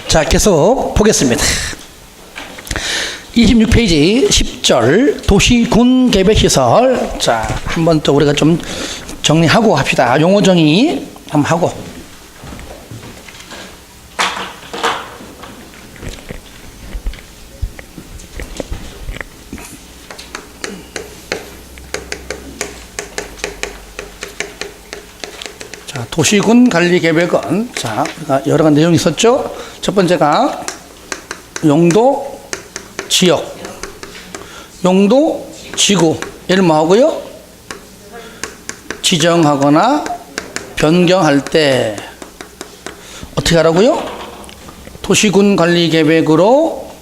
자, 계속 보겠습니다. 26페이지 10절 도시군계획시설. 자, 한번 또 우리가 좀 정리하고 합시다. 용어 정의 한번 하고. 자, 도시군관리계획은 자, 여러 가지 내용이 있었죠. 첫 번째가 용도, 지역, 용도, 지구, 얘를 뭐 하고요? 지정하거나 변경할 때 어떻게 하라고요? 도시군관리계획으로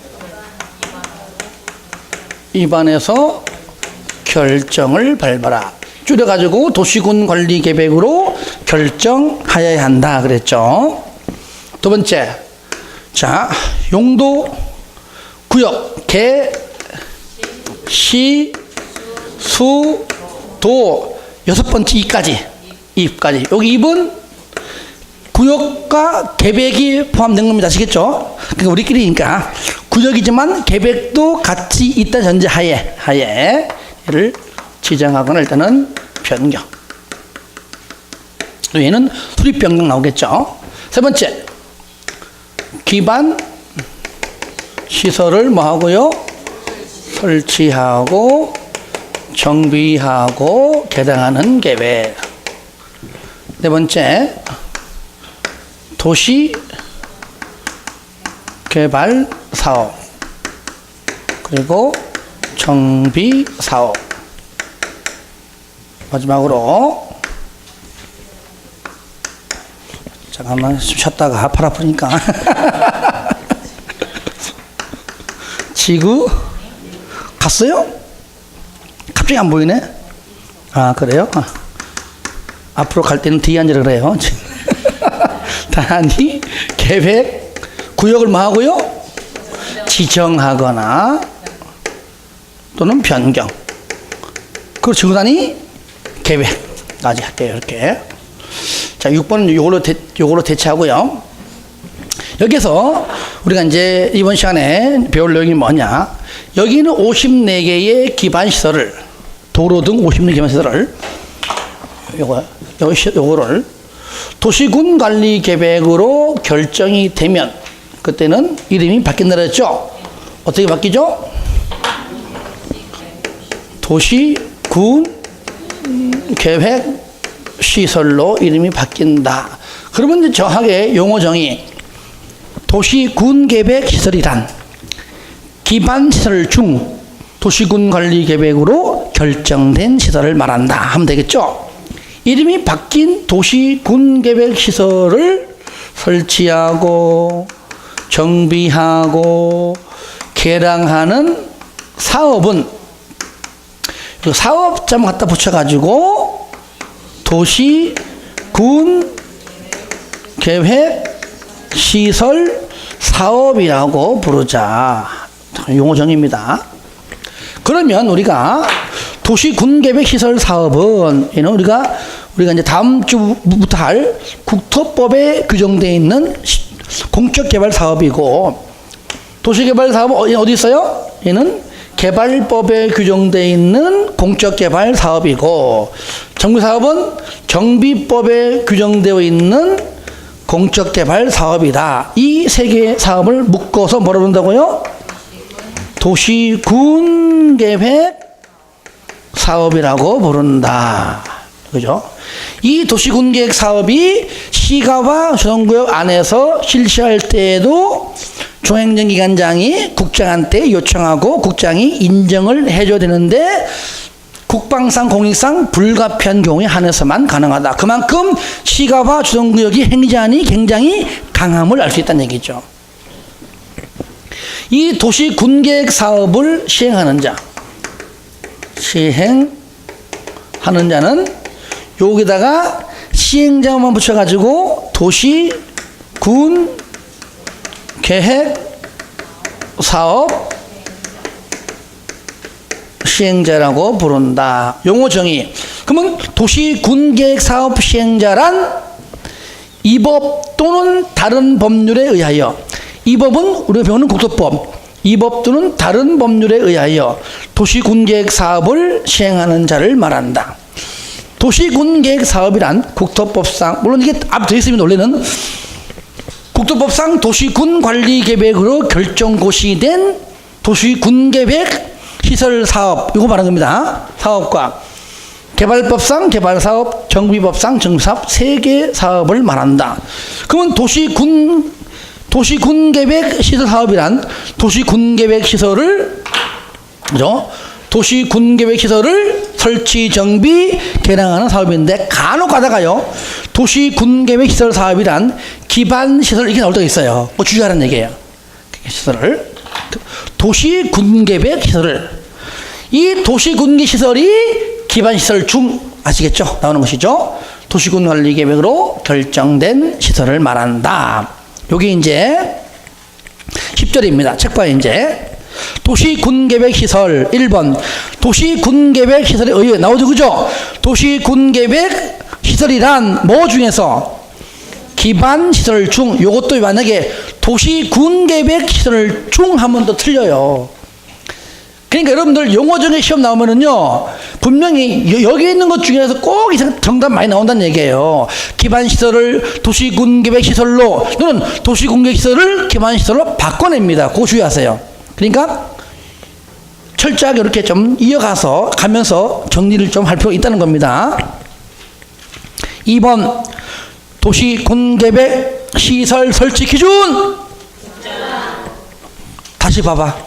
입안해서 결정을 밟아라. 줄여가지고 도시군관리계획으로 결정하여야 한다 그랬죠. 두 번째, 자, 용도, 구역, 개, 시, 수, 도, 여섯 번째 이까지. 여기 입은 구역과 계획이 포함된 겁니다. 아시겠죠? 그러니까 우리끼리니까 구역이지만 계획도 같이 있다 전제 하에 얘를 지정하거나 일단은 변경. 얘는 수립 변경 나오겠죠. 세 번째, 기반 시설을 뭐 하고요? 설치하고 정비하고 개량하는 계획. 네 번째, 도시 개발 사업 그리고 정비 사업. 마지막으로 잠깐만 쉬었다가 팔 아프니까 지구 갔어요? 갑자기 안 보이네. 아, 그래요? 앞으로 갈 때는 뒤에 앉으라 그래요. 단위 계획 구역을 뭐 하고요? 지정하거나 또는 변경. 그리고 지구 단위 계획까지 할게요. 이렇게. 자, 6번은 요걸로 대체하고요. 여기서 우리가 이제 이번 시간에 배울 내용이 뭐냐? 여기는 54개의 기반시설을, 도로 등 54개 기반시설을, 요거를 도시군관리계획으로 결정이 되면 그때는 이름이 바뀐다 그랬죠? 어떻게 바뀌죠? 도시군계획시설로 이름이 바뀐다. 그러면 이제 정확하게 용어 정의. 도시군계획시설이란 기반시설 중 도시군관리계획으로 결정된 시설을 말한다 하면 되겠죠. 이름이 바뀐 도시군계획시설을 설치하고 정비하고 개량하는 사업은 사업점 갖다 붙여가지고 도시군계획시설 사업이라고 부르자. 용어 정의입니다. 그러면 우리가 도시군계획시설 사업은 얘는 우리가 이제 다음 주부터 할 국토법에 규정되어 있는 공적개발 사업이고, 도시개발 사업은 어디 있어요? 얘는 개발법에 규정되어 있는 공적개발 사업이고, 정비사업은 정비법에 규정되어 있는 공적개발 사업이다. 이 세 개의 사업을 묶어서 뭐라 부른다고요? 도시군계획 사업이라고 부른다. 그죠? 이 도시군계획 사업이 시가와 조성구역 안에서 실시할 때에도 중앙행정기관장이 국장한테 요청하고 국장이 인정을 해줘야 되는데, 국방상 공익상 불가피한 경우에 한해서만 가능하다. 그만큼 시가와 조성구역이 행정이 굉장히 강함을 알 수 있다는 얘기죠. 이 도시군계획 사업을 시행하는 자는 여기다가 시행자만 붙여가지고 도시군계획 사업 시행자라고 부른다. 용어 정의. 그러면 도시군계획 사업 시행자란 이 법 또는 다른 법률에 의하여 이 법은 우리가 배우는 국토법. 이 법도는 다른 법률에 의하여 도시군계획 사업을 시행하는 자를 말한다. 도시군계획 사업이란 국토법상, 물론 이게 앞에 되어 있습니다. 원래는 국토법상 도시군관리계획으로 결정고시된 도시군계획 시설사업, 이거 말하는 겁니다. 사업과 개발법상 개발사업, 정비법상 정비사업 3개 사업을 말한다. 그러면 도시군계획 시설사업이란 도시군계획 시설을, 그죠? 도시군계획 시설을 설치, 정비, 개량하는 사업인데, 간혹 가다가요, 도시군계획 시설 사업이란 기반시설, 이렇게 나올 때가 있어요. 뭐 주의하라는 얘기예요. 시설을. 도시군계획 시설을. 이 도시군계 시설이 기반시설 중, 아시겠죠? 나오는 것이죠. 도시군관리계획으로 결정된 시설을 말한다. 요게 이제 10절입니다. 책 봐요, 이제. 도시군계획시설 1번. 도시군계획시설에 의해 나오죠, 그죠? 도시군계획시설이란 뭐 중에서? 기반시설 중. 요것도 만약에 도시군계획시설 중 하면 또 틀려요. 그러니까 여러분들 용어정의 시험 나오면은요, 분명히 여기 있는 것 중에서 꼭 이상 정답 많이 나온다는 얘기예요. 기반시설을 도시군계획시설로, 또는 도시군계획시설을 기반시설로 바꿔냅니다. 그거 주의하세요. 그러니까 철저하게 이렇게 좀 이어가서 가면서 정리를 좀 할 필요가 있다는 겁니다. 2번 도시군계획 시설 설치 기준. 다시 봐봐.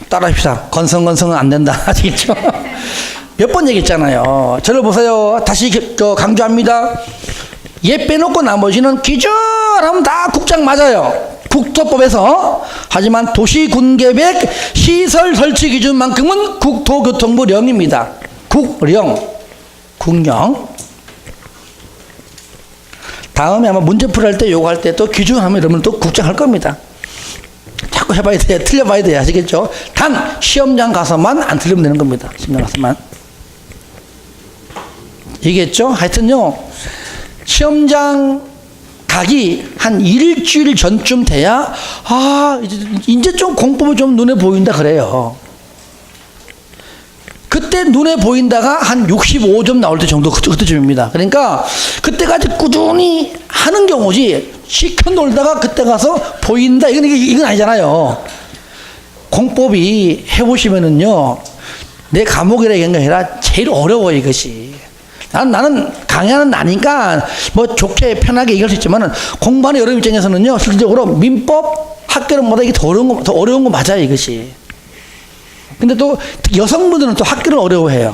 따라합시다. 건성건성은 안 된다. 아시겠죠? 몇 번 얘기했잖아요. 저를 보세요. 다시 강조합니다. 얘 빼놓고 나머지는 기준하면 다 국장 맞아요. 국토법에서. 하지만 도시군계획 시설 설치 기준만큼은 국토교통부령입니다. 국령. 다음에 아마 문제 풀이할 때 요거 할 때 또 기준하면 여러분 또 국장 할 겁니다. 자꾸 해봐야 돼요. 틀려봐야 돼요. 아시겠죠? 단 시험장 가서만 안 틀리면 되는 겁니다. 시험장 가서만. 얘기했죠? 하여튼요, 시험장 가기 한 일주일 전쯤 돼야 이제 좀 공법이 좀 눈에 보인다 그래요. 그때 눈에 보인다가 한 65점 나올 때 정도, 그때쯤입니다. 그러니까 그때까지 꾸준히 하는 경우지, 시켜 놀다가 그때 가서 보인다, 이건 아니잖아요. 공법이 해보시면은요, 내 과목이라 이런 게 아니라 제일 어려워요, 이것이. 나는 강의하는 나니까 뭐 좋게 편하게 얘기할 수 있지만은, 공부하는 여러분 입장에서는요, 실질적으로 민법 학교는보다 이게 더 어려운 거 맞아요, 이것이. 근데 또 여성분들은 또 학교를 어려워해요.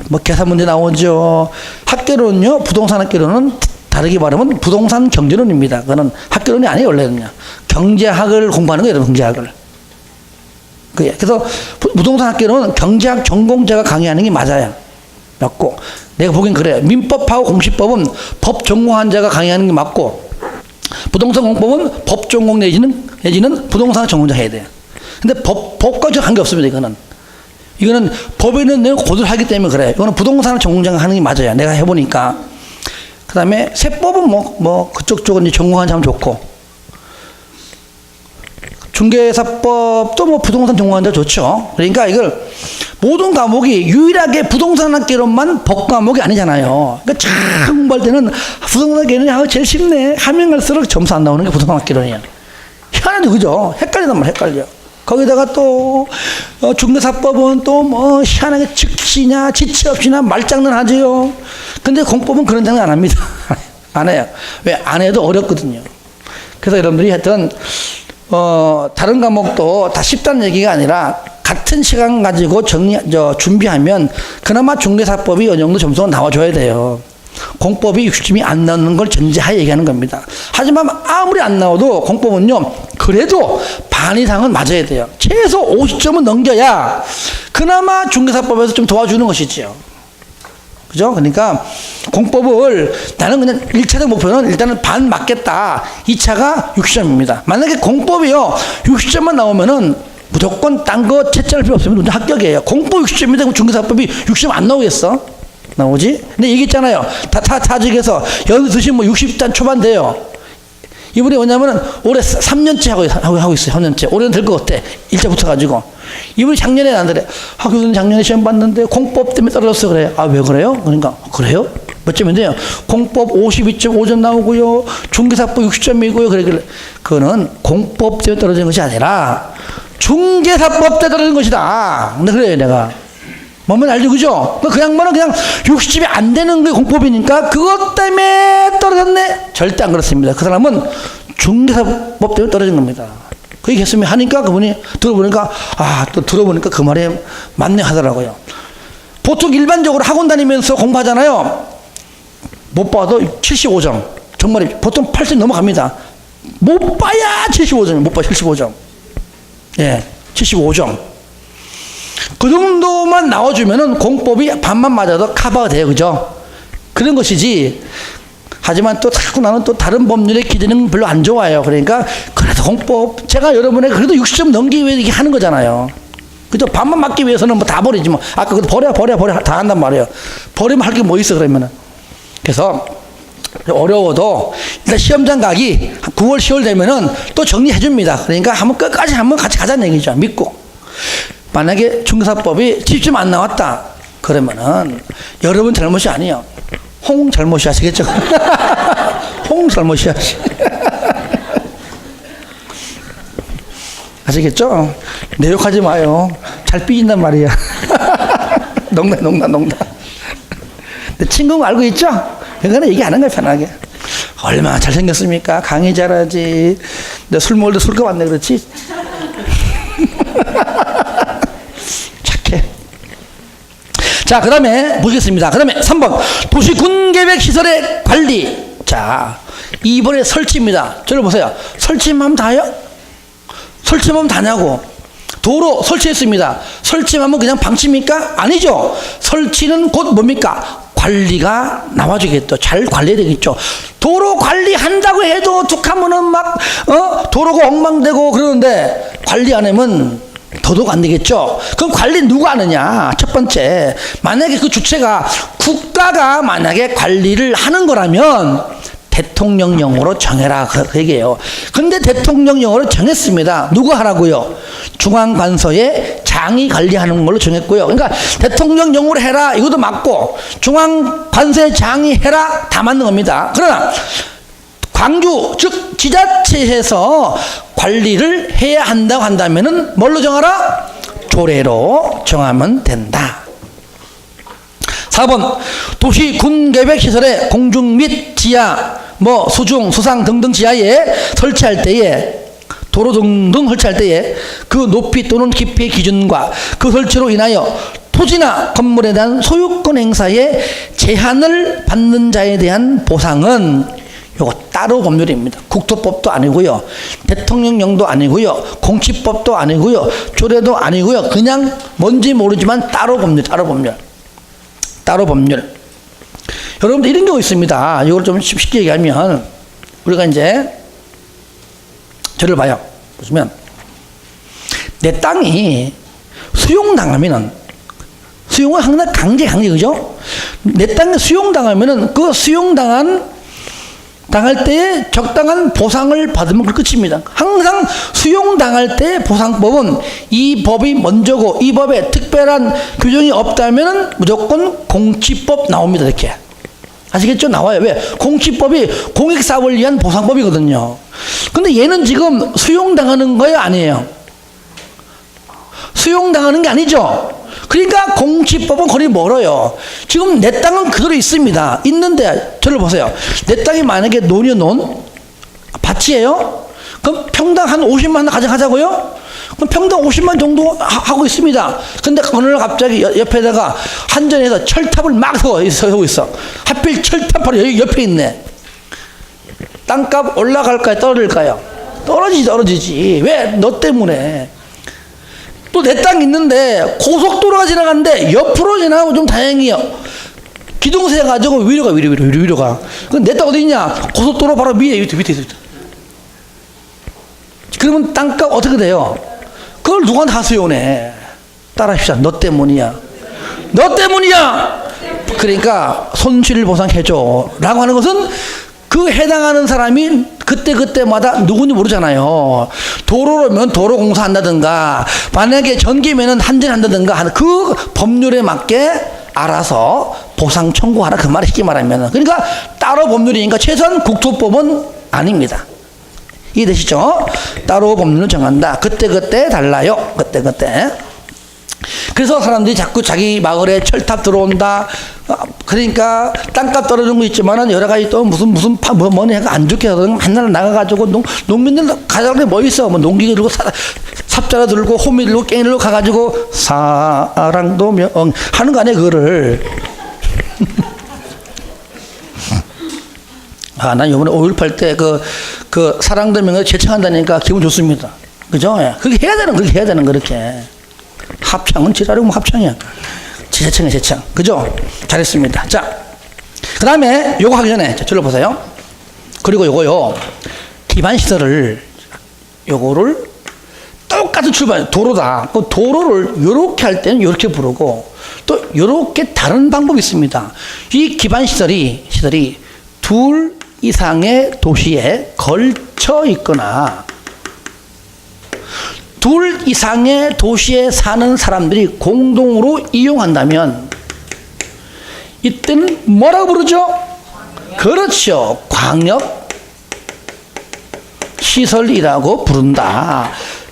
뭐 계산 문제 나오죠. 학교론요, 부동산 학교론은 다르게 말하면 부동산 경제론입니다. 그거는 학교론이 아니에요, 원래는요. 경제학을 공부하는 거예요, 경제학을. 그래서 부동산 학교론은 경제학 전공자가 강의하는 게 맞아요. 맞고, 내가 보기엔 그래요. 민법하고 공시법은 법 전공한 자가 강의하는 게 맞고, 부동산 공법은 법 전공 내지는 부동산 전공자 해야 돼요. 근데 법과 좀 관계없습니다, 이거는 법에 있는 내용 고도를 하기 때문에 그래요. 이거는 부동산을 전공자가 하는 게 맞아요. 내가 해보니까. 그 다음에 세법은 그쪽 쪽은 이제 전공하는 사람 좋고, 중개사법도 부동산 전공하는 자 좋죠. 그러니까 이걸 모든 과목이 유일하게 부동산 학개론만 법 과목이 아니잖아요. 그러니까 잘 공부할 때는 부동산 학개론이 제일 쉽네. 하면 갈수록 점수 안 나오는 게 부동산 학개론이에요. 희한해도 그죠? 헷갈리단 말이야, 헷갈려. 거기다가 또 중개사법은 또 희한하게 즉시냐 지체 없이나 말장난 하지요. 근데 공법은 그런 장난 안 합니다. 안 해요. 왜? 안 해도 어렵거든요. 그래서 여러분들이 하여튼 다른 과목도 다 쉽다는 얘기가 아니라 같은 시간 가지고 준비하면 그나마 중개사법이 어느 정도 점수가 나와줘야 돼요. 공법이 60점이 안 나오는 걸 전제하에 얘기하는 겁니다. 하지만 아무리 안 나와도 공법은요, 그래도 반 이상은 맞아야 돼요. 최소 50점은 넘겨야 그나마 중개사법에서 좀 도와주는 것이지요. 그죠? 그러니까 공법을 나는 그냥 1차적 목표는 일단은 반 맞겠다. 2차가 60점입니다. 만약에 공법이요, 60점만 나오면은 무조건 딴 거 채점할 필요 없으면 합격이에요. 공법 60점인데 중개사법이 60점 안 나오겠어? 나오지? 근데 얘기했잖아요. 타직에서 연수시 뭐 60단 초반 돼요. 이분이 뭐냐면은 올해 3년째 하고 있어요. 3년째. 올해는 될 것 같아. 일자 붙어가지고. 이분이 작년에 나한테 교수님 작년에 시험 봤는데 공법 때문에 떨어졌어. 그래. 아, 왜 그래요? 그러니까, 그래요? 몇 점인데요? 공법 52.5점 나오고요. 중개사법 60점이고요. 그래. 그거는 공법 때문에 떨어진 것이 아니라 중개사법 때문에 떨어진 것이다. 근데 그래요, 내가. 뭐면 알죠, 그죠? 그 양반은 그냥 60점이 안 되는 게 공법이니까 그것 때문에 떨어졌네? 절대 안 그렇습니다. 그 사람은 중개사법 때문에 떨어진 겁니다. 그 얘기 했으면 하니까 그분이 들어보니까, 또 들어보니까 그 말이 맞네 하더라고요. 보통 일반적으로 학원 다니면서 공부하잖아요. 못 봐도 75점. 정말 보통 80 넘어갑니다. 못 봐야 75점이에요. 못 봐 75점. 예, 75점. 그 정도만 나와주면은 공법이 반만 맞아도 커버가 돼요. 그죠? 그런 것이지. 하지만 또 자꾸 나는 또 다른 법률의 기준은 별로 안 좋아요. 그러니까 그래도 공법, 제가 여러분에게 그래도 60점 넘기기 위해서 이렇게 하는 거잖아요. 그죠? 반만 맞기 위해서는 뭐 다 버리지 뭐. 아까 그거 버려 다 한단 말이에요. 버리면 할 게 뭐 있어 그러면은. 그래서 어려워도 일단 시험장 가기 9월 10월 되면은 또 정리해 줍니다. 그러니까 한번 끝까지 한번 같이 가자는 얘기죠. 믿고. 만약에 중개사법이 10점 안 나왔다 그러면은 여러분 잘못이 아니에요. 홍 잘못이 아시겠죠? 홍 잘못이 아시겠죠? 내 욕하지 마요. 잘 삐진단 말이야. 농담. 내 친구는 알고 있죠? 그러니까 얘기 안 하는 거야, 편하게. 얼마나 잘생겼습니까? 강의 잘하지. 내 술 먹을 때 술값 안 내, 그렇지? 착해. 자, 그 다음에 보시겠습니다. 그 다음에 3번. 도시군계획 시설의 관리. 자, 2번에 설치입니다. 저를 보세요. 설치하면 다요? 설치하면 다냐고. 도로 설치했습니다. 설치하면 그냥 방치입니까? 아니죠. 설치는 곧 뭡니까? 관리가 나와주겠죠. 잘 관리해야 되겠죠. 도로 관리한다고 해도 툭하면은 막 도로가 엉망되고 그러는데 관리 안 하면 도도가 안 되겠죠. 그럼 관리 누가 하느냐? 첫 번째, 만약에 그 주체가 국가가 만약에 관리를 하는 거라면 대통령령으로 정해라 그 얘기예요. 근데 대통령령으로 정했습니다. 누가 하라고요? 중앙관서의 장이 관리하는 걸로 정했고요. 그러니까 대통령령으로 해라 이것도 맞고 중앙관서의 장이 해라 다 맞는 겁니다. 그러나 광주 즉 지자체에서 관리를 해야 한다고 한다면은 뭘로 정하라? 조례로 정하면 된다. 4번 도시 군계획 시설의 공중 및 지하 수중 수상 등등 지하에 설치할 때에 도로 등등 설치할 때에 그 높이 또는 깊이의 기준과 그 설치로 인하여 토지나 건물에 대한 소유권 행사에 제한을 받는 자에 대한 보상은 요거 따로 법률입니다. 국토법도 아니고요. 대통령령도 아니고요. 공치법도 아니고요. 조례도 아니고요. 그냥 뭔지 모르지만 따로 법률. 여러분들 이런 경우 있습니다. 이걸 좀 쉽게 얘기하면 우리가 이제 저를 봐요. 보시면 내 땅이 수용당하면은 수용은 항상 강제 그죠? 내 땅에 수용당하면은 그 당할 때에 적당한 보상을 받으면 그 끝입니다. 항상 수용당할 때 보상법은 이 법이 먼저고 이 법에 특별한 규정이 없다면 무조건 공치법 나옵니다. 이렇게 아시겠죠? 나와요. 왜? 공치법이 공익사업을 위한 보상법이거든요. 근데 얘는 지금 수용당하는 거예요? 아니에요? 수용당하는 게 아니죠? 그러니까 공치법은 거리 멀어요. 지금 내 땅은 그대로 있습니다. 있는데 저를 보세요. 내 땅이 만약에 논이요 밭이에요? 그럼 평당 한 50만 가져가자고요? 그럼 평당 50만 정도 하고 있습니다. 근데 어느 날 갑자기 옆에다가 한전에서 철탑을 막 세우고 있어. 하필 철탑 바로 여기 옆에 있네. 땅값 올라갈까요? 떨어질까요? 떨어지지. 왜? 너 때문에. 또 내 땅 있는데 고속도로가 지나가는데 옆으로 지나가고 좀 다행이에요. 기둥세 가지고 위로 가. 그럼 내 땅 어디 있냐? 고속도로 바로 밑에 있어. 그러면 땅값 어떻게 돼요? 그걸 누구한테 하소연해? 따라합시다. 너 때문이야. 그러니까 손실 보상해줘 라고 하는 것은 그 해당하는 사람이 그때마다 누군지 모르잖아요. 도로로면 도로공사 한다든가, 만약에 전기면은 한전한다든가 하는 그 법률에 맞게 알아서 보상 청구하라, 그 말이 쉽게 말하면. 그러니까 따로 법률이니까 최소한 국토법은 아닙니다. 이해되시죠? 따로 법률을 정한다. 그때 달라요. 그때. 그래서 사람들이 자꾸 자기 마을에 철탑 들어온다. 그러니까 땅값 떨어지는 거 있지만은 여러 가지 또 무슨 뭐니 해가 안 좋게 하거든. 맨날 나가가지고 농민들 가자고 뭐 있어. 뭐 농기계 들고 삽자라 들고 호미 들고 깽이 들고 가가지고 사랑도 하는 거 아니야 그거를. 난 이번에 5.18 때 그 사랑도 명예 제창한다니까 기분 좋습니다. 그죠? 예. 그렇게 해야 되는 그렇게. 합창은 지랄이고 합창이야. 제창이야 제창. 그죠? 잘했습니다. 자, 그 다음에 요거 하기 전에 저를 보세요. 그리고 요거요, 기반시설을 요거를 똑같은 출발, 도로다. 그 도로를 요렇게 할 때는 요렇게 부르고 또 요렇게 다른 방법이 있습니다. 이 기반시설이 둘 이상의 도시에 걸쳐 있거나 둘 이상의 도시에 사는 사람들이 공동으로 이용한다면 이때는 뭐라고 부르죠? 그렇죠. 광역 시설이라고 부른다.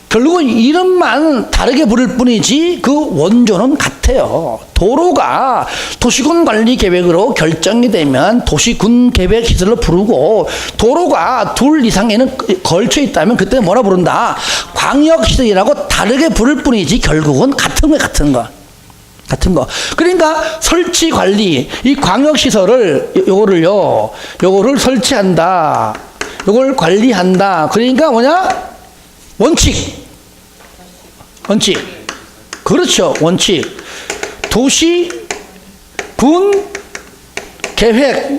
결국은 이름만 다르게 부를 뿐이지 그 원조는 같아요. 도로가 도시군 관리 계획으로 결정이 되면 도시군 계획 시설로 부르고, 도로가 둘 이상에는 걸쳐 있다면 그때는 뭐라 부른다? 광역 시설이라고 다르게 부를 뿐이지 결국은 같은 거. 그러니까 설치 관리, 이 광역 시설을 요거를 설치한다. 요걸 관리한다. 그러니까 뭐냐? 원칙. 그렇죠. 원칙. 도시, 군, 계획,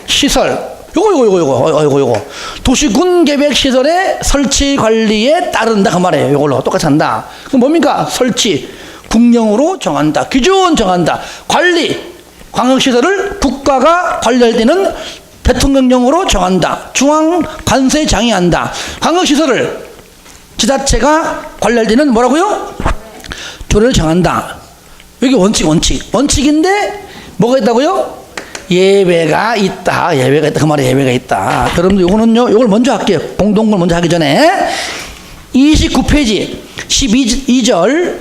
시설. 요거. 도시, 군, 계획, 시설의 설치 관리에 따른다. 그 말이에요. 요걸로 똑같이 한다. 그럼 뭡니까? 설치. 국령으로 정한다. 기준 정한다. 관리. 광역시설을 국가가 관리할 때는 대통령령으로 정한다. 중앙 관세 장의한다. 광역시설을 지자체가 관리할 때는 뭐라고요? 조례를 정한다. 여기 원칙인데 뭐가 있다고요? 예외가 있다. 그 말에 예외가 있다. 여러분들 요거는요, 요걸 먼저 할게요. 공동을 먼저 하기 전에 29페이지 12절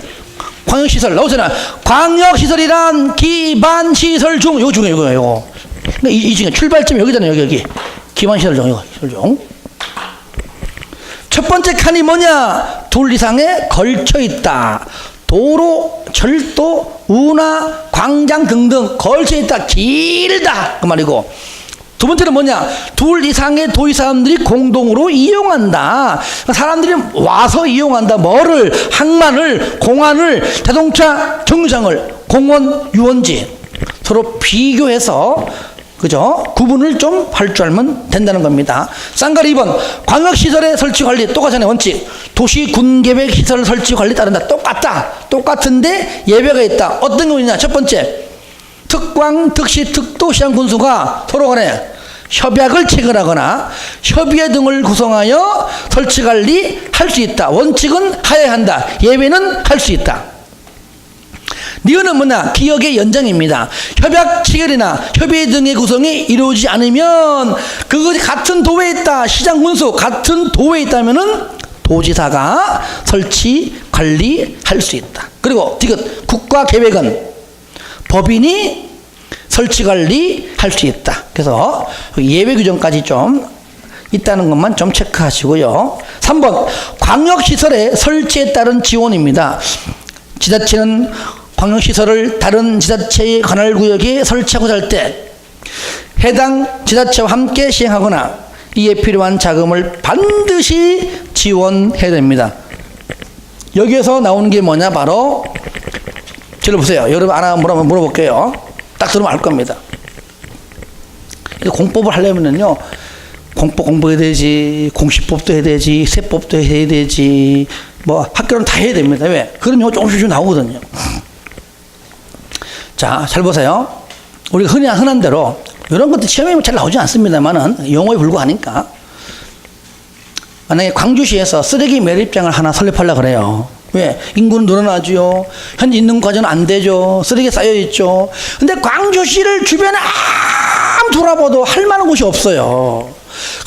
광역시설 나오잖아. 광역시설이란 기반시설 중 요거 중에 요거. 그러니까 이 중에 출발점이 여기잖아요. 여기 기반시설 중 첫 번째 칸이 뭐냐? 둘 이상에 걸쳐 있다. 도로, 철도, 운하, 광장 등등 걸쳐 있다. 길다. 그 말이고. 두 번째는 뭐냐? 둘 이상의 도시 사람들이 공동으로 이용한다. 사람들이 와서 이용한다. 뭐를? 항만을, 공안을, 자동차 정류장을, 공원, 유원지 서로 비교해서 그죠? 구분을 좀 할 줄 알면 된다는 겁니다. 쌍가리 2번 광역시설의 설치관리 똑같잖아요. 원칙. 도시군계획시설 설치관리 따른다. 똑같은데 예외가 있다. 어떤 경우냐? 첫 번째, 특광, 특시, 특도, 시장, 군수가 서로 간에 협약을 체결하거나 협의회 등을 구성하여 설치관리 할 수 있다. 원칙은 하여야 한다. 예외는 할 수 있다. 니은은 뭐냐? 기억의 연장입니다. 협약 체결이나 협의 등의 구성이 이루어지지 않으면 그것이 같은 도에 있다. 시장 군수 같은 도에 있다면은 도지사가 설치 관리할 수 있다. 그리고 디귿 국가 계획은 법인이 설치 관리할 수 있다. 그래서 예외 규정까지 좀 있다는 것만 좀 체크하시고요. 3번 광역시설의 설치에 따른 지원입니다. 지자체는 광역시설을 다른 지자체의 관할구역에 설치하고자 할 때 해당 지자체와 함께 시행하거나 이에 필요한 자금을 반드시 지원해야 됩니다. 여기에서 나오는 게 뭐냐? 바로 저를 보세요. 여러분 하나 물어볼게요. 딱 들으면 알 겁니다. 공법을 하려면요, 공법해야 되지, 공시법도 해야 되지, 세법도 해야 되지, 뭐 학교는 다 해야 됩니다. 왜? 그런 용어 조금씩 나오거든요. 자, 잘 보세요. 우리가 흔한 대로 이런 것도 시험에 잘 나오지 않습니다만은 용어에 불과하니까 만약에 광주시에서 쓰레기 매립장을 하나 설립하려고 그래요. 왜? 인구는 늘어나죠. 현재 있는 과정은 안 되죠. 쓰레기 쌓여있죠. 근데 광주시를 주변에 아무 돌아봐도 할 만한 곳이 없어요.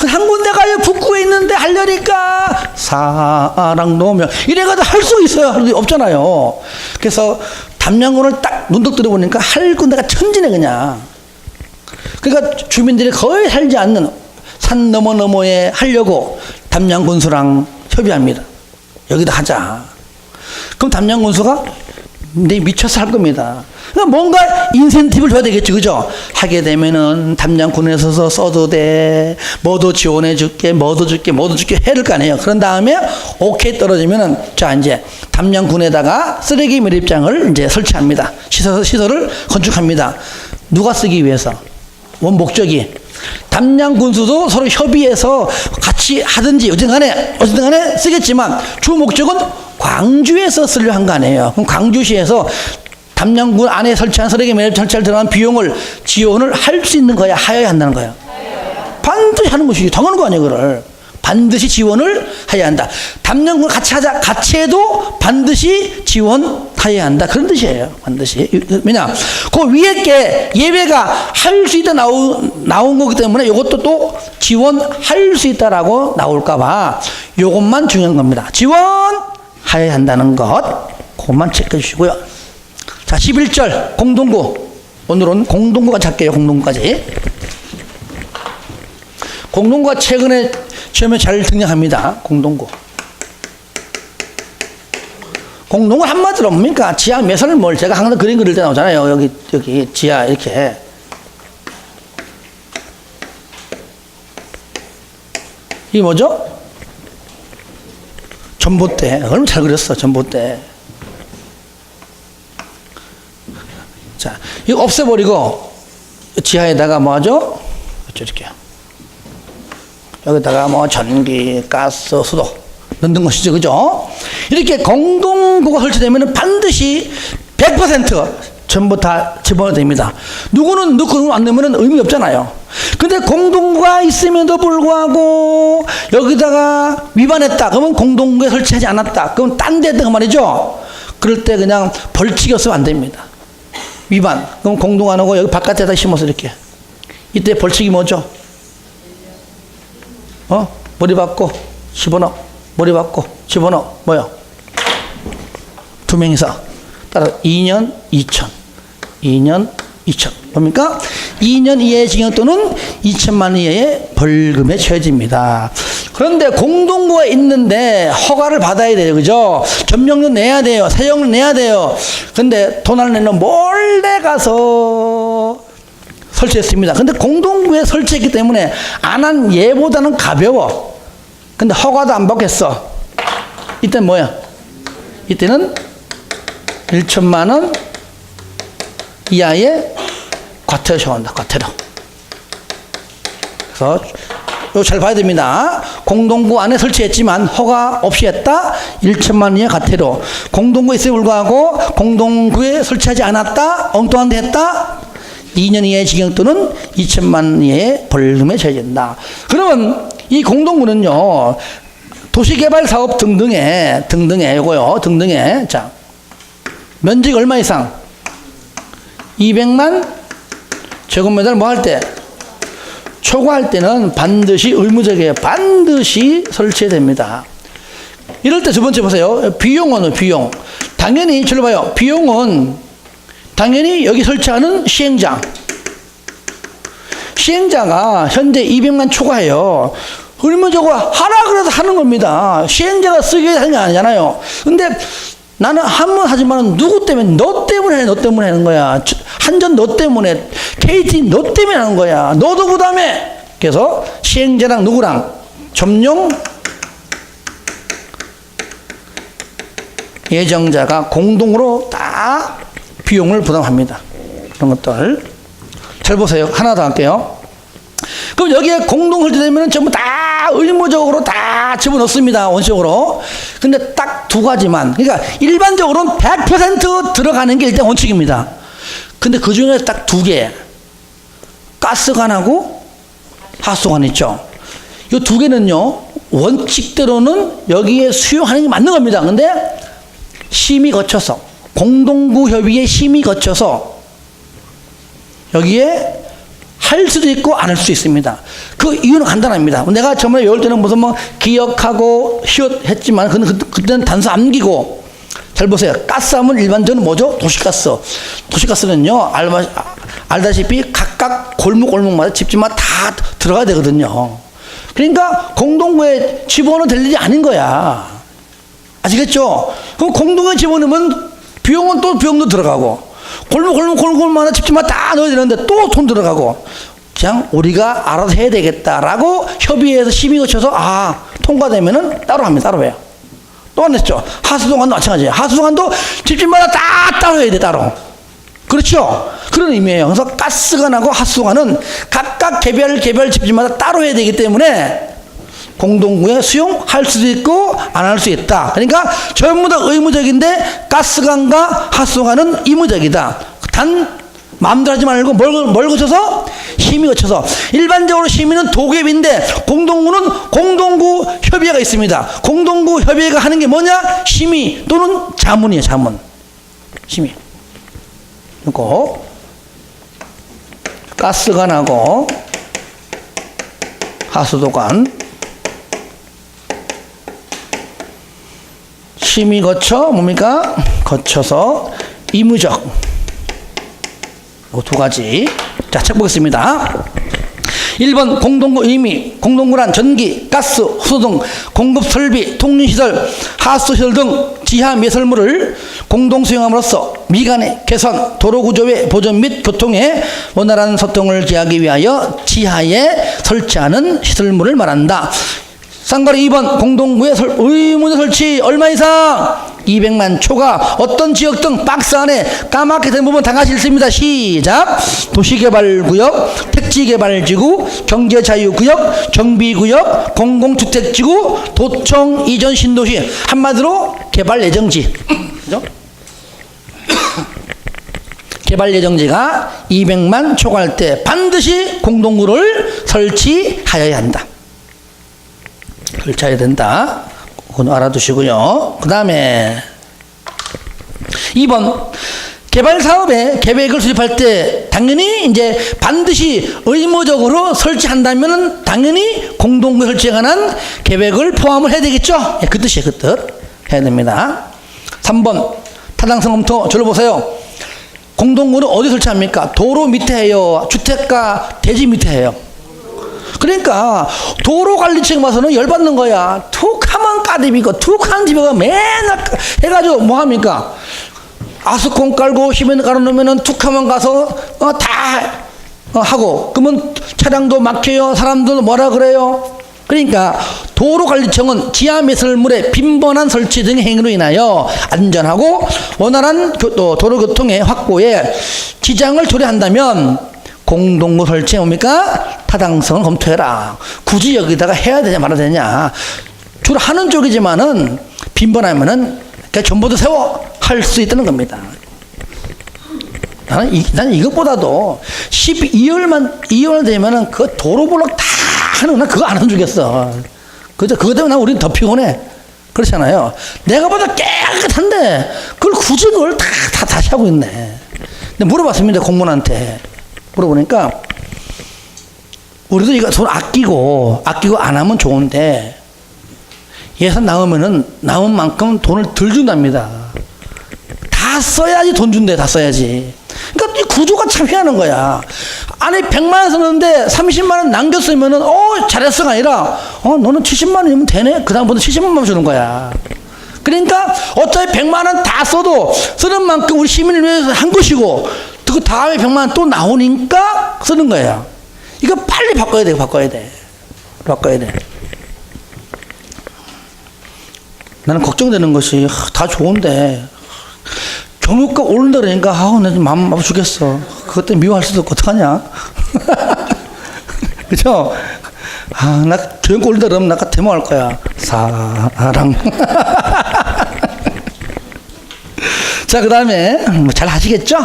한 군데가 북구에 있는데 하려니까 사랑 놓으면 이래가지고 할 수 있어요. 할 수 없잖아요. 그래서 담양군을 딱 눈독 들어보니까 할 군데가 천지네 그냥. 그러니까 주민들이 거의 살지 않는 산 너머에 하려고 담양군수랑 협의합니다. 여기다 하자. 그럼 담양군수가 미쳐서 할 겁니다. 그러니까 뭔가 인센티브를 줘야 되겠죠. 그죠? 하게 되면은 담양군에서 써도 돼. 뭐도 지원해 줄게. 뭐도 줄게. 해야 될 거 아니에요. 그런 다음에 오케이 떨어지면은 자 이제 담양군에다가 쓰레기 매립장을 이제 설치합니다. 시설을 건축합니다. 누가 쓰기 위해서? 원 목적이 담양군수도 서로 협의해서 같이 하든지 어쨌든 간에 쓰겠지만 주 목적은 광주에서 쓰려 한 거 아니에요. 그럼 광주시에서 담양군 안에 설치한 쓰레기 매립 설치할 들어간 비용을 지원을 할 수 있는 거야, 하여야 한다는 거야? 반드시 하는 것이지. 당연한 거 아니에요, 그걸. 반드시 지원을 해야 한다. 담양군 같이 하자. 같이 해도 반드시 지원해야 한다. 그런 뜻이에요. 반드시. 왜냐? 그 위에 게 예외가 할 수 있다 나온 거기 때문에 이것도 또 지원할 수 있다라고 나올까봐 이것만 중요한 겁니다. 지원해야 한다는 것. 그것만 체크해 주시고요. 자, 11절 공동구. 오늘은 공동구가 할게요. 공동구까지. 공동구가 최근에 시험에 잘 등장합니다. 공동구. 공동구 한마디로 뭡니까? 지하 매설물 제가 항상 그림 그릴 때 나오잖아요. 여기 지하 이렇게. 이게 뭐죠? 전봇대. 얼마나 잘 그렸어, 전봇대. 자, 이거 없애버리고 지하에다가 뭐 하죠? 이렇게. 여기다가 뭐 전기, 가스, 수도 넣는 것이죠. 그죠? 이렇게 공동구가 설치되면 반드시 100% 전부 다 집어넣어야 됩니다. 누구는 넣고 안 넣으면 의미 없잖아요. 근데 공동구가 있음에도 불구하고 여기다가 위반했다. 그러면 공동구에 설치하지 않았다. 그럼 딴 데 했다 그 말이죠. 그럴 때 그냥 벌칙이 없으면 안 됩니다. 위반. 그럼 공동 안 하고 여기 바깥에다 심어서 이렇게. 이때 벌칙이 뭐죠? 머리 받고 집어넣어. 머리 받고 집어넣어. 뭐요? 두 명이서 따라 2년 2천. 2년 2천. 뭡니까? 2년 이하의 징역 또는 2천만 원 이하의 벌금에 처해집니다. 그런데 공동구가 있는데 허가를 받아야 돼요. 그죠? 점령료 내야 돼요. 사용료 내야 돼요. 근데 돈 안 내면 몰래 가서 설치했습니다. 근데 공동구에 설치했기 때문에 안 한 얘보다는 가벼워. 근데 허가도 안 받겠어. 이때는 뭐야? 이때는 1천만 원 이하의 과태료 처한다. 과태료. 그래서 이거 잘 봐야 됩니다. 공동구 안에 설치했지만 허가 없이 했다. 1천만 원 이하 과태료. 공동구에 있음에 불구하고 공동구에 설치하지 않았다. 엉뚱한 데 했다. 2년 이하의 징역 또는 2천만 원 이하의 벌금에 처해진다. 그러면 이 공동구는요, 도시개발사업 등등에 자, 면적 얼마 이상? 200만 제곱미터 뭐 할 때? 초과할 때는 반드시 의무적이에요. 반드시 설치해야 됩니다. 이럴 때 두 번째 보세요. 비용은 비용. 당연히 저를 봐요. 비용은 당연히 여기 설치하는 시행자가 현재 200만 초과해요. 의무적으로 하라 그래서 하는 겁니다. 시행자가 쓰게 하는 게 아니잖아요. 근데 나는 한 번 하지만 누구 때문에? 너 때문에 하는 거야. 한전 너 때문에, KT 너 때문에 하는 거야. 너도 부담해. 그래서 시행자랑 누구랑? 점용 예정자가 공동으로 다 비용을 부담합니다. 그런 것들 잘 보세요. 하나 더 할게요. 그럼 여기에 공동 설치되면 전부 다 의무적으로 다 집어넣습니다. 원칙으로. 근데 딱 두 가지만. 그러니까 일반적으로는 100% 들어가는 게 일단 원칙입니다. 근데 그 중에 딱 두 개. 가스관하고 하수관 있죠. 이 두 개는요, 원칙대로는 여기에 수용하는 게 맞는 겁니다. 근데 심의 거쳐서, 공동구 협의회 심의 거쳐서 여기에 할 수도 있고 안 할 수 있습니다. 그 이유는 간단합니다. 내가 처음에 외울 때는 무슨 뭐 기억하고 히읗 했지만 그때는 단수 암기고. 잘 보세요. 가스하면 일반적으로 뭐죠? 도시가스. 도시가스는요, 알다시피 각각 골목마다 집집마다 다 들어가야 되거든요. 그러니까 공동구에 집어넣어도 될 일이 아닌 거야. 아시겠죠? 그럼 공동구에 집어넣으면 비용은 또 비용도 들어가고, 골목마다 집집마다 다 넣어야 되는데 또 돈 들어가고, 그냥 우리가 알아서 해야 되겠다라고 협의회에서 심의 거쳐서 통과되면은 따로 합니다. 따로 해요. 또 안 했죠. 하수도관도 마찬가지예요. 하수도관도 집집마다 다 따로 해야 돼. 따로. 그렇죠? 그런 의미예요. 그래서 가스관하고 하수관은 각각 개별 집집마다 따로 해야 되기 때문에 공동구에 수용할 수도 있고 안 할 수 있다. 그러니까 전부 다 의무적인데 가스관과 하수관은 의무적이다. 단 마음대로 하지 말고 뭘 거쳐서? 심의 거쳐서. 일반적으로 심의는 도급인데 공동구는 공동구 협의회가 있습니다. 공동구 협의회가 하는 게 뭐냐? 심의 또는 자문이에요. 자문. 심의. 그리고 가스관하고 하수도관 심의 거쳐 뭡니까? 거쳐서 의무적. 이 두 가지. 자, 책 보겠습니다. 1번 공동구 의미. 공동구란 전기, 가스, 수도 등 공급 설비, 통신시설, 하수시설 등 지하 매설물을 공동 수용함으로써 미간의 개선, 도로구조의 보존 및 교통의 원활한 소통을 기하기 위하여 지하에 설치하는 시설물을 말한다. 쌍거리 2번 공동구의 의무적 설치 얼마 이상? 200만 초가 어떤 지역 등 박스 안에 까맣게 된 부분 다 같이 읽습니다. 시작. 도시개발구역, 택지개발지구, 경제자유구역, 정비구역, 공공주택지구, 도청 이전 신도시. 한마디로 개발예정지. 그죠? 개발예정지가 200만 초과할 때 반드시 공동구를 설치하여야 한다. 설치해야 된다. 그건 알아두시고요. 그 다음에 2번 개발사업에 계획을 수립할 때 당연히 이제 반드시 의무적으로 설치한다면 당연히 공동구 설치에 관한 계획을 포함을 해야 되겠죠. 그 뜻이에요. 그 뜻 해야 됩니다. 3번 타당성 검토. 저를 보세요. 공동구는 어디 설치합니까? 도로 밑에 해요? 주택가 대지 밑에 해요? 그러니까 도로관리청 와서는 열받는 거야. 툭하면 까디비고 툭하는 집에가 맨날 해가지고 뭐합니까? 아스콘 깔고 시멘트 깔아놓으면 툭하면 가서 다 하고, 그러면 차량도 막혀요. 사람들 뭐라 그래요? 그러니까 도로관리청은 지하 매설물의 빈번한 설치 등의 행위로 인하여 안전하고 원활한 도로교통의 확보에 지장을 초래한다면 공동구 설치에 뭡니까? 타당성을 검토해라. 굳이 여기다가 해야 되냐 말아야 되냐. 주로 하는 쪽이지만은 빈번하면은 그냥 전부도 세워 할 수 있다는 겁니다. 나는 이것보다도 12월만 되면은 그 도로블록 다 하는 난 그거 안 해주겠어. 그죠? 그거 때문에 우리는 더 피곤해. 그렇잖아요. 내가 보다 깨끗한데 그걸 굳이 그걸 다시 하고 있네. 근데 물어봤습니다. 공무원한테. 물어보니까 우리도 이거 돈 아끼고 안 하면 좋은데 예산 나오면은 남은 만큼 돈을 덜 준답니다. 다 써야지 돈 준대. 다 써야지. 그러니까 이 구조가 참 희한한 거야. 안에 100만 원 썼는데 30만 원 남겼으면은 잘했어가 아니라 너는 70만 원이면 되네. 그 다음부터 70만 원 주는 거야. 그러니까 어차피 100만 원 다 써도 쓰는 만큼 우리 시민을 위해서 한 것이고 그 다음에 100만 원 또 나오니까 쓰는 거야. 이거 빨리 바꿔야 돼. 바꿔야 돼. 나는 걱정되는 것이 다 좋은데 경유가 오른다 그러니까 나 지금 마음 아프겠어. 그것 때문에 미워할 수도 없고 어떡하냐. 그죠? 나 경유가 오른다 그러면 나 데모할 거야. 사랑. 자, 그 다음에 잘 하시겠죠?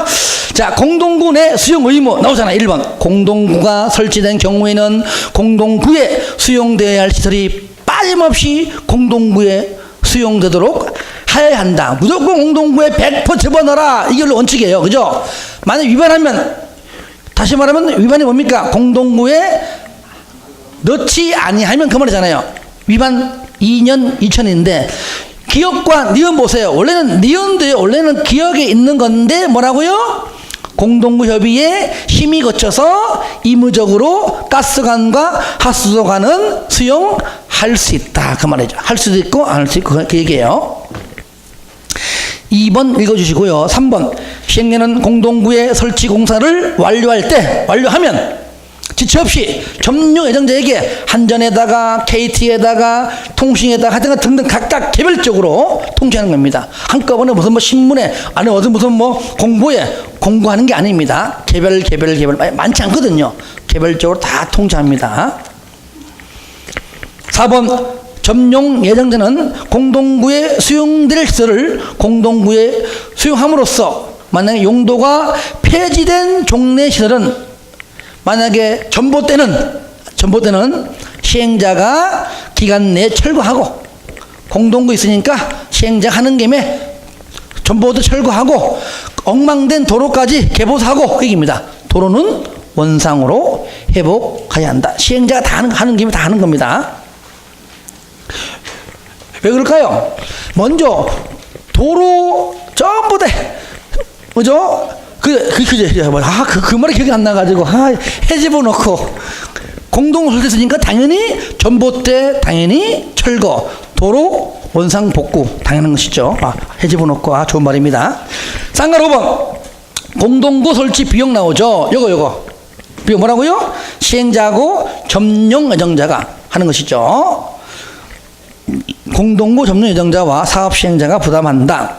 자, 공동구 내 수용 의무 나오잖아요. 1번. 공동구가 설치된 경우에는 공동구에 수용되어야 할 시설이 빠짐없이 공동구에 수용되도록 해야 한다. 무조건 공동구에 100% 집어넣어라. 이게 원칙이에요. 그죠? 만약 위반하면, 다시 말하면 위반이 뭡니까? 공동구에 넣지 아니하면 그 말이잖아요. 위반 2년 2천인데 기억과 니은 보세요. 원래는 니은도요. 원래는 기억에 있는 건데 뭐라고요? 공동구 협의에 심의 거쳐서 의무적으로 가스관과 하수도관은 수용할 수 있다. 그 말이죠. 할 수도 있고 안 할 수 있고 그 얘기예요. 2번 읽어주시고요. 3번 시행령은 공동구의 설치 공사를 완료할 때 완료하면 지체 없이 점용 예정자에게 한전에다가 KT에다가 통신에다가 하여튼 등등 각각 개별적으로 통지하는 겁니다. 한꺼번에 무슨 뭐 신문에 아니 어디 무슨 뭐 공보에 공고하는 게 아닙니다. 개별 많지 않거든요. 개별적으로 다 통지합니다. 4번 점용 예정자는 공동구에 수용될 시설을 공동구에 수용함으로써 만약에 용도가 폐지된 종래 시설은 만약에 전봇대는 시행자가 기간 내에 철거하고 공동구 있으니까 시행자가 하는 김에 전봇대 철거하고 엉망된 도로까지 개보수하고 그 얘기입니다. 도로는 원상으로 회복해야 한다. 시행자가 다 하는 김에 다 하는 겁니다. 왜 그럴까요? 먼저 도로 전부 다 그죠? 그 말이 기억이 안 나가지고 해집어 놓고 공동을 설치했으니까 당연히 전봇대 당연히 철거 도로 원상 복구 당연한 것이죠. 해집어 놓고 좋은 말입니다. 쌍갈 5번 공동구 설치 비용 나오죠. 요거 비용 뭐라고요? 시행자하고 점용 예정자가 하는 것이죠. 공동구 점용 예정자와 사업 시행자가 부담한다.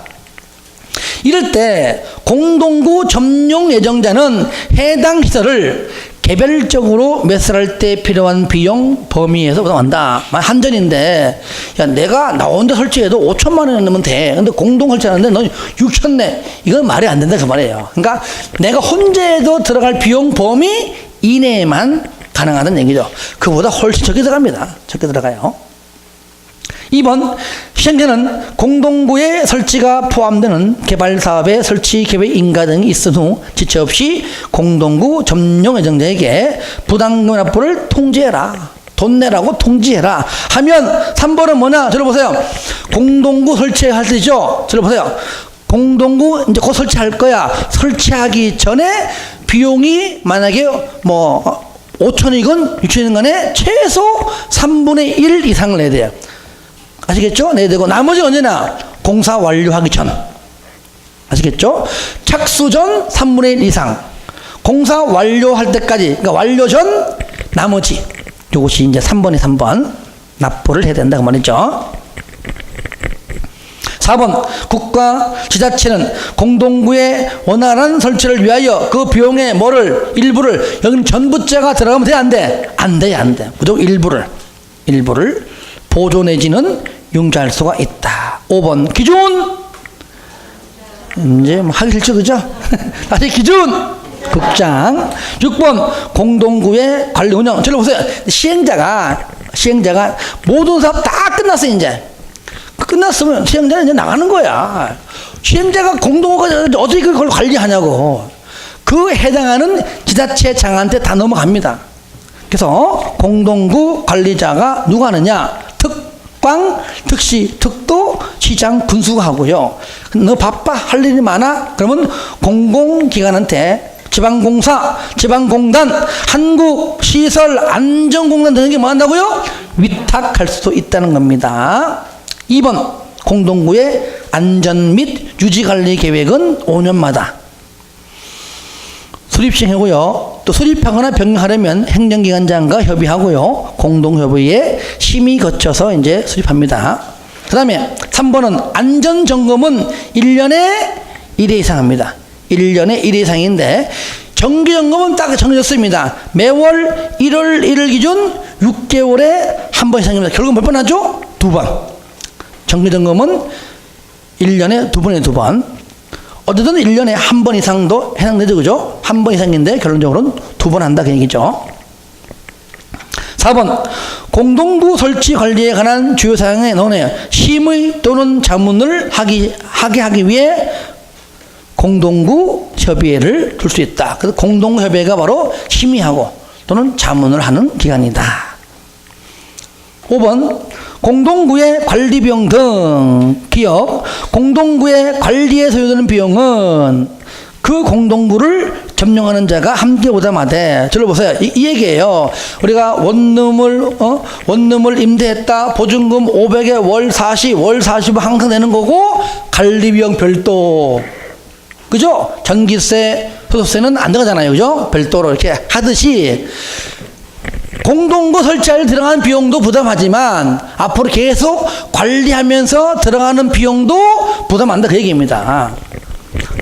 이럴 때 공동구 점용 예정자는 해당 시설을 개별적으로 매설할 때 필요한 비용 범위에서 부담한다. 한전인데 야 내가 나 혼자 설치해도 5천만 원 넣으면 돼. 근데 공동 설치하는데 넌 6천 내. 이건 말이 안 된다 그 말이에요. 그러니까 내가 혼자 해도 들어갈 비용 범위 이내에만 가능하다는 얘기죠. 그보다 훨씬 적게 들어갑니다. 적게 들어가요. 2번 시행자는 공동구의 설치가 포함되는 개발사업의 설치 계획 인가 등이 있은 후 지체 없이 공동구 점용 예정자에게 부담금 납부를 통지해라. 돈 내라고 통지해라 하면 3번은 뭐냐? 들어보세요. 공동구 설치할 때죠. 들어보세요. 공동구 이제 곧 설치할 거야. 설치하기 전에 비용이 만약에 뭐 5천이건 6천이건 간에 최소 3분의 1 이상을 내야 돼요. 아시겠죠? 내야 되고 나머지 언제나 공사 완료하기 전 아시겠죠? 착수 전 3분의 1 이상 공사 완료할 때까지 그러니까 완료 전 나머지 이것이 이제 3번에 3번 납부를 해야 된다 그 말이죠. 4번 국가 지자체는 공동구의 원활한 설치를 위하여 그 비용의 일부를 여기는 전부자가 들어가면 돼? 안 돼? 안 돼. 무조건 일부를 보조 내지는 융자할 수가 있다. 5번 기준 이제 뭐 하기 싫죠 그죠? 다시 기준 극장. 6번 공동구의 관리 운영. 저를 보세요. 시행자가 모든 사업 다 끝났어. 이제 끝났으면 시행자는 이제 나가는 거야. 시행자가 공동구가 어떻게 그걸 관리하냐고. 그 해당하는 지자체 장한테 다 넘어갑니다. 그래서 공동구 관리자가 누가 하느냐? 특광, 특시, 특도, 시장, 군수가 하고요. 너 바빠? 할 일이 많아? 그러면 공공기관한테 지방공사, 지방공단, 한국시설안전공단 등에게 뭐 한다고요? 위탁할 수도 있다는 겁니다. 2번 공동구의 안전 및 유지관리 계획은 5년마다 수립시행하고요. 또 수립하거나 변경하려면 행정기관장과 협의하고요. 공동협의회 심의 거쳐서 이제 수립합니다. 그 다음에 3번은 안전점검은 1년에 1회 이상 합니다. 1년에 1회 이상인데 정기점검은 딱 정해졌습니다. 매월 1월 1일 기준 6개월에 한 번 이상입니다. 결국 몇 번 하죠? 2번. 정기점검은 1년에 2번에 2번. 어쨌든 1년에 한 번 이상도 해당되죠. 그죠? 한 번 이상인데 결론적으로는 2번 한다 그 얘기죠. 4번 공동구 설치 관리에 관한 주요 사항의 논의 심의 또는 자문을 하기 위해 공동구 협의회를 둘 수 있다. 그래서 공동구 협의회가 바로 심의하고 또는 자문을 하는 기관이다. 5번 공동구의 관리비용 등 기업 공동구의 관리에 소요되는 비용은 그 공동구를 점령하는 자가 함께 부담하되. 들어보세요. 이 얘기예요. 우리가 원룸을 임대했다. 보증금 500에 월 40을 항상 내는 거고 관리비용 별도. 그죠? 전기세, 소득세는 안 들어가잖아요. 그죠? 별도로 이렇게 하듯이 공동구 설치할 들어가는 비용도 부담하지만 앞으로 계속 관리하면서 들어가는 비용도 부담한다 그 얘기입니다.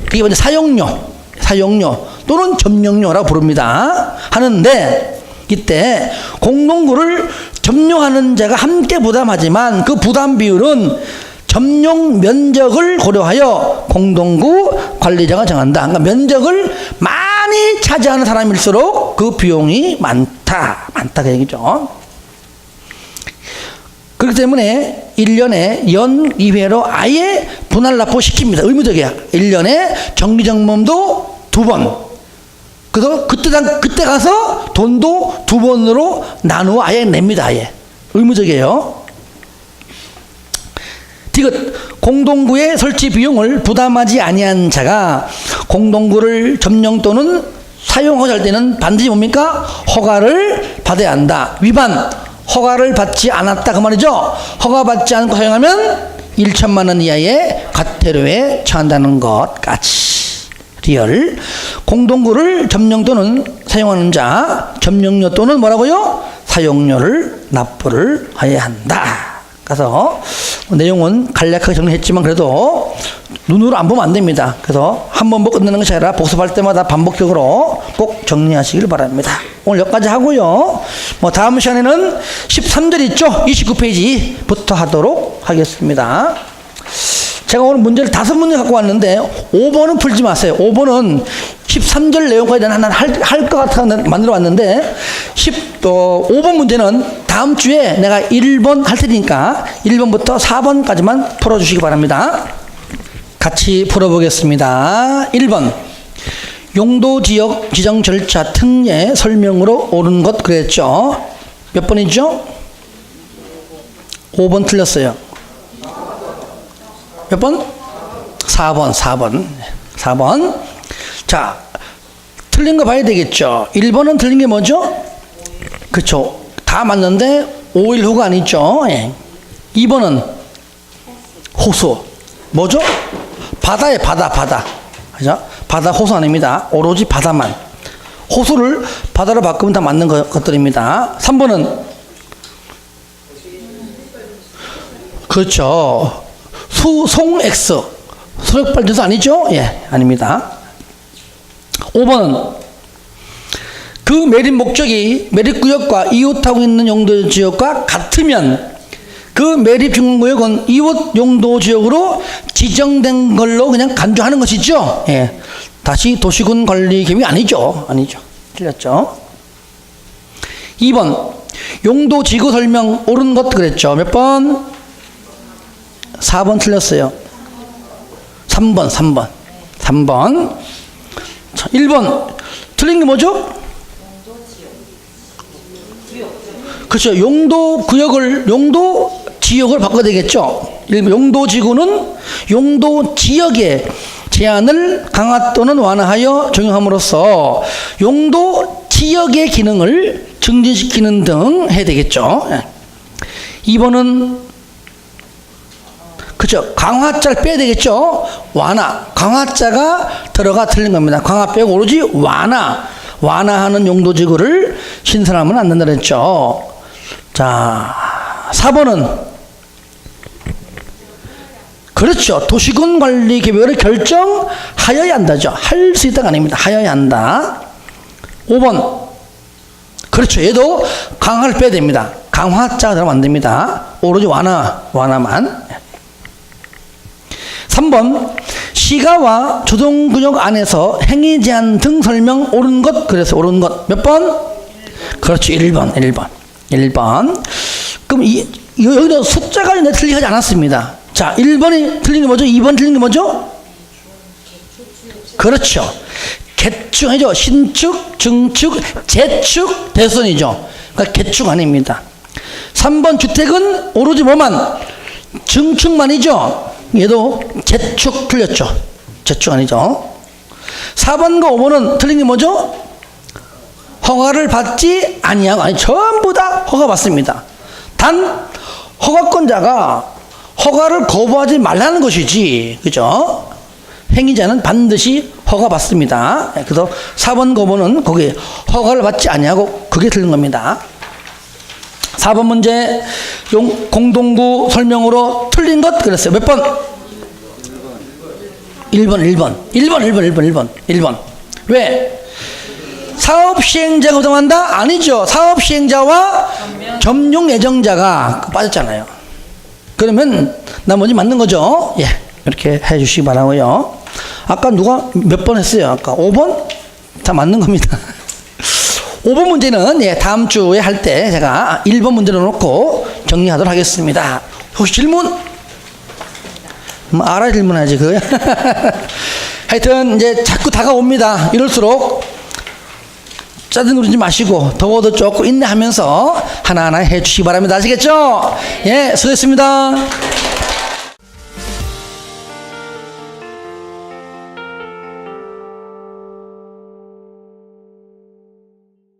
그게 먼저 사용료 또는 점용료라고 부릅니다. 하는데 이때 공동구를 점용하는 자가 함께 부담하지만 그 부담 비율은 점용 면적을 고려하여 공동구 관리자가 정한다. 그러니까 면적을 많이 차지하는 사람일수록 그 비용이 많다 그 얘기죠. 그렇기 때문에 1년에 연 2회로 아예 분할 납부시킵니다. 의무적이야. 1년에 정기점검도 2번. 그래서 그때 가서 돈도 2번으로 나누어 아예 냅니다. 아예. 의무적이에요. 디귿 공동구의 설치 비용을 부담하지 아니한 자가 공동구를 점령 또는 사용하고자 할 때는 반드시 뭡니까? 허가를 받아야 한다. 위반 허가를 받지 않았다 그 말이죠. 허가받지 않고 사용하면 1천만 원 이하의 과태료에 처한다는 것까지. 리얼 공동구를 점령 또는 사용하는 자 점령료 또는 뭐라고요? 사용료를 납부를 해야 한다. 그래서 내용은 간략하게 정리했지만 그래도 눈으로 안 보면 안 됩니다. 그래서 한 번 보고 끝내는 것이 아니라 복습할 때마다 반복적으로 꼭 정리하시길 바랍니다. 오늘 여기까지 하고요. 다음 시간에는 13절 있죠? 29페이지부터 하도록 하겠습니다. 제가 오늘 문제를 5문제 갖고 왔는데 5번은 풀지 마세요. 5번은 13절 내용까지 하나 할 것 같아 만들어 왔는데 5번 문제는 다음 주에 내가 1번 할 테니까 1번부터 4번까지만 풀어주시기 바랍니다. 같이 풀어보겠습니다. 1번 용도지역 지정 절차 특례 설명으로 옳은 것 그랬죠. 몇 번이죠? 5번 틀렸어요. 몇 번? 4번. 자, 틀린 거 봐야 되겠죠. 1번은 틀린 게 뭐죠? 그쵸. 다 맞는데 5일 후가 아니죠. 예. 2번은 호수. 뭐죠? 바다에 바다. 그죠? 바다 호수 아닙니다. 오로지 바다만. 호수를 바다로 바꾸면 다 맞는 것들입니다. 3번은 그렇죠. 수송X. 수력발전소 아니죠? 예, 아닙니다. 5번은 그 매립 목적이 매립구역과 이웃하고 있는 용도지역과 같으면 그 매립 중공구역은 이웃 용도지역으로 지정된 걸로 그냥 간주하는 것이죠. 예, 다시 도시군 관리 계획이 아니죠. 틀렸죠. 2번 용도지구 설명 옳은 것 그랬죠. 몇 번? 4번 틀렸어요. 3번. 자, 1번 틀린 게 뭐죠? 그렇죠. 용도지역을 바꿔야 되겠죠. 용도지구는 용도지역의 제한을 강화 또는 완화하여 적용함으로써 용도지역의 기능을 증진시키는 등 해야 되겠죠. 2번은 그렇죠. 강화자를 빼야 되겠죠. 강화자가 들어가 틀린 겁니다. 강화 빼고 오로지 완화하는 용도지구를 신설하면 안 된다 그랬죠. 자, 4번은 그렇죠. 도시군 관리 계획을 결정하여야 한다죠. 할 수 있다가 아닙니다. 하여야 한다. 5번 그렇죠. 얘도 강화를 빼야 됩니다. 강화자가 들어가면 안 됩니다. 오로지 완화만. 3번 시가와 조동근역 안에서 행위 제한 등 설명 옳은 것. 그래서 옳은 것 몇 번? 그렇죠. 1번. 그럼 여기도 숫자가 틀리지 않았습니다. 자, 1번이 틀린 게 뭐죠? 2번 틀린 게 뭐죠? 그렇죠. 개축이죠. 신축, 증축, 재축, 대선이죠. 그러니까 개축 아닙니다. 3번 주택은 오로지 뭐만? 증축만이죠. 얘도 재축 틀렸죠. 재축 아니죠. 4번과 5번은 틀린 게 뭐죠? 허가를 받지 아니하고, 아니 전부 다 허가 받습니다. 단 허가권자가 허가를 거부하지 말라는 것이지, 그죠? 행위자는 반드시 허가 받습니다. 그래서 4번 5번은 거기 허가를 받지 아니하고 그게 틀린 겁니다. 4번 문제 공동구 설명으로 틀린 것. 그랬어요. 몇 번? 1번. 왜? 사업 시행자가 부담한다? 아니죠. 사업 시행자와 점용 예정자가 빠졌잖아요. 그러면 나머지 맞는 거죠. 예, 이렇게 해 주시기 바라고요. 아까 누가 몇 번 했어요? 아까 5번? 다 맞는 겁니다. 5번 문제는 예, 다음 주에 할 때 제가 1번 문제로 놓고 정리하도록 하겠습니다. 혹시 질문? 알아야 질문하지, 그거. 하여튼, 이제 자꾸 다가옵니다. 이럴수록 짜증 누르지 마시고, 더워도 조금 인내하면서 하나하나 해 주시기 바랍니다. 아시겠죠? 예, 수고했습니다.